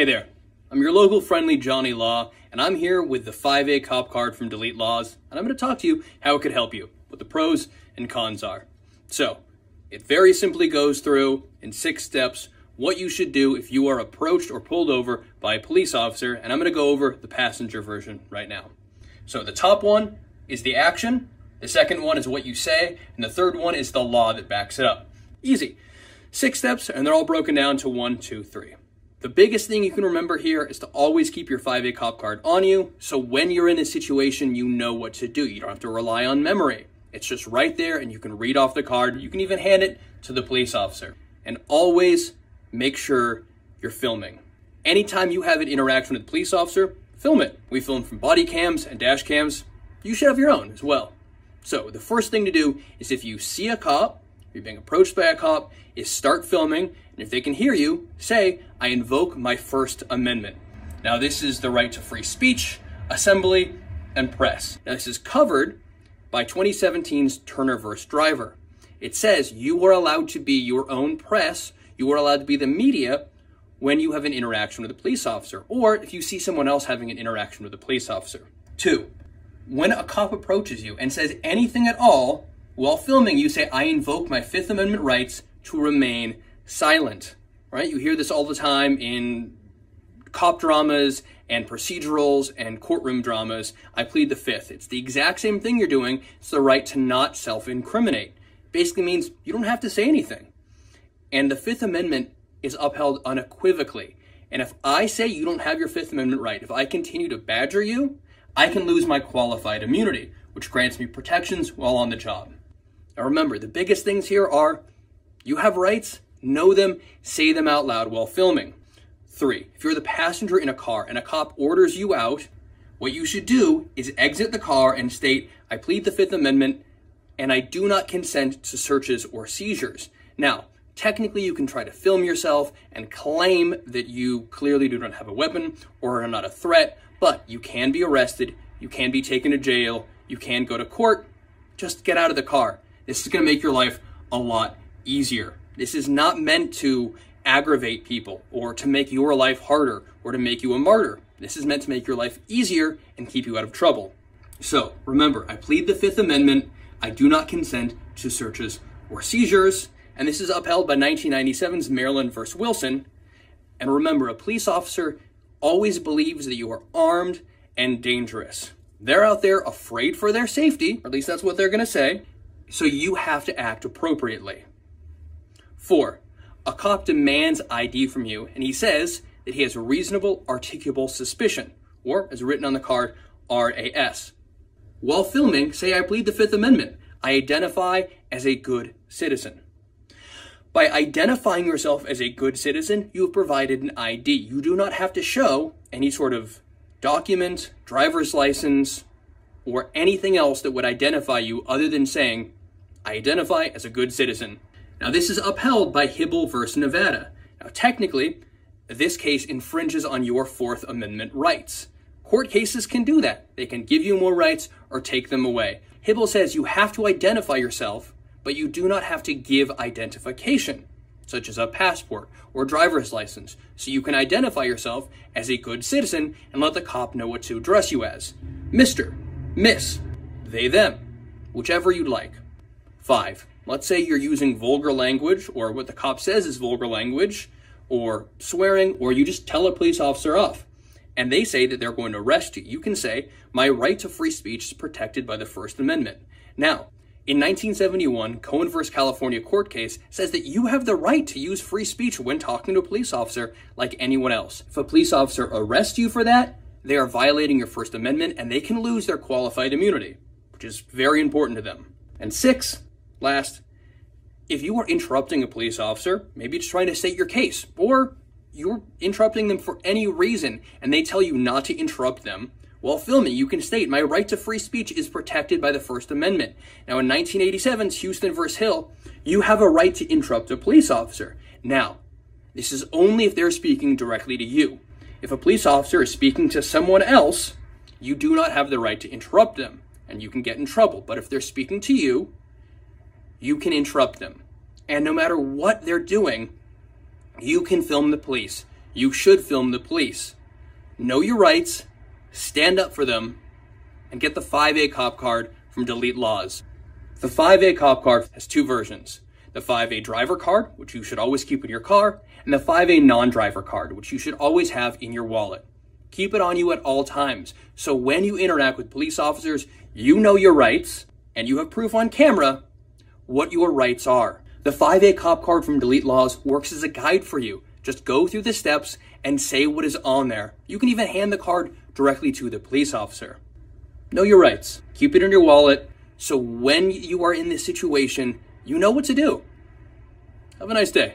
Hey there, I'm your local friendly Johnny Law, and I'm here with the 5A cop card from Delete Laws, and I'm going to talk to you how it could help you, what the pros and cons are. So, it very simply goes through, in 6 steps, what you should do if you are approached or pulled over by a police officer, and I'm going to go over the passenger version right now. So the top one is the action, the second one is what you say, and the third one is the law that backs it up. Easy. 6 steps, and they're all broken down to 1, 2, 3. The biggest thing you can remember here is to always keep your 5A cop card on you, so when you're in a situation, you know what to do. You don't have to rely on memory. It's just right there, and you can read off the card. You can even hand it to the police officer. And always make sure you're filming. Anytime you have an interaction with a police officer, film it. We film from body cams and dash cams. You should have your own as well. So the first thing to do is if you see a cop, you're being approached by a cop, is start filming, and if they can hear you, say, I invoke my First Amendment. Now this is the right to free speech, assembly, and press. Now this is covered by 2017's Turner v. Driver. It says you are allowed to be your own press, you are allowed to be the media when you have an interaction with a police officer, or if you see someone else having an interaction with a police officer. 2, when a cop approaches you and says anything at all, while filming, you say, I invoke my Fifth Amendment rights to remain silent, right? You hear this all the time in cop dramas and procedurals and courtroom dramas. I plead the Fifth. It's the exact same thing you're doing. It's the right to not self-incriminate. Basically means you don't have to say anything. And the Fifth Amendment is upheld unequivocally. And if I say you don't have your Fifth Amendment right, if I continue to badger you, I can lose my qualified immunity, which grants me protections while on the job. Now remember, the biggest things here are you have rights, know them, say them out loud while filming. 3, if you're the passenger in a car and a cop orders you out, what you should do is exit the car and state, I plead the Fifth Amendment and I do not consent to searches or seizures. Now, technically you can try to film yourself and claim that you clearly do not have a weapon or are not a threat, but you can be arrested, you can be taken to jail, you can go to court. Just get out of the car. This is going to make your life a lot easier. This is not meant to aggravate people or to make your life harder or to make you a martyr. This is meant to make your life easier and keep you out of trouble. So remember, I plead the Fifth Amendment. I do not consent to searches or seizures. And this is upheld by 1997's Maryland v. Wilson. And remember, a police officer always believes that you are armed and dangerous. They're out there afraid for their safety, or at least that's what they're going to say. So you have to act appropriately. 4, a cop demands ID from you, and he says that he has reasonable articulable suspicion, or as written on the card, RAS. While filming, say I plead the Fifth Amendment. I identify as a good citizen. By identifying yourself as a good citizen, you have provided an ID. You do not have to show any sort of document, driver's license, or anything else that would identify you other than saying, I identify as a good citizen. Now this is upheld by Hibble v. Nevada. Now technically, this case infringes on your Fourth Amendment rights. Court cases can do that. They can give you more rights or take them away. Hibble says you have to identify yourself, but you do not have to give identification, such as a passport or driver's license, so you can identify yourself as a good citizen and let the cop know what to address you as. Mr., Miss, they, them, whichever you'd like. 5, let's say you're using vulgar language, or what the cop says is vulgar language, or swearing, or you just tell a police officer off, and they say that they're going to arrest you. You can say, my right to free speech is protected by the First Amendment. Now, in 1971, Cohen v. California court case says that you have the right to use free speech when talking to a police officer like anyone else. If a police officer arrests you for that, they are violating your First Amendment and they can lose their qualified immunity, which is very important to them. And 6, last, if you are interrupting a police officer, maybe it's trying to state your case, or you're interrupting them for any reason and they tell you not to interrupt them, while filming, you can state, my right to free speech is protected by the First Amendment. Now, in 1987's Houston v. Hill, you have a right to interrupt a police officer. Now, this is only if they're speaking directly to you. If a police officer is speaking to someone else, you do not have the right to interrupt them, and you can get in trouble. But if they're speaking to you, you can interrupt them. And no matter what they're doing, you can film the police. you should film the police. Know your rights, stand up for them, and get the 5A cop card from Delete Laws. The 5A cop card has two versions. The 5A driver card, which you should always keep in your car, and the 5A non-driver card, which you should always have in your wallet. Keep it on you at all times, so when you interact with police officers, you know your rights, and you have proof on camera what your rights are. The 5A cop card from Delete Laws works as a guide for you. Just go through the steps and say what is on there. You can even hand the card directly to the police officer. Know your rights. Keep it in your wallet, so when you are in this situation, you know what to do. Have a nice day.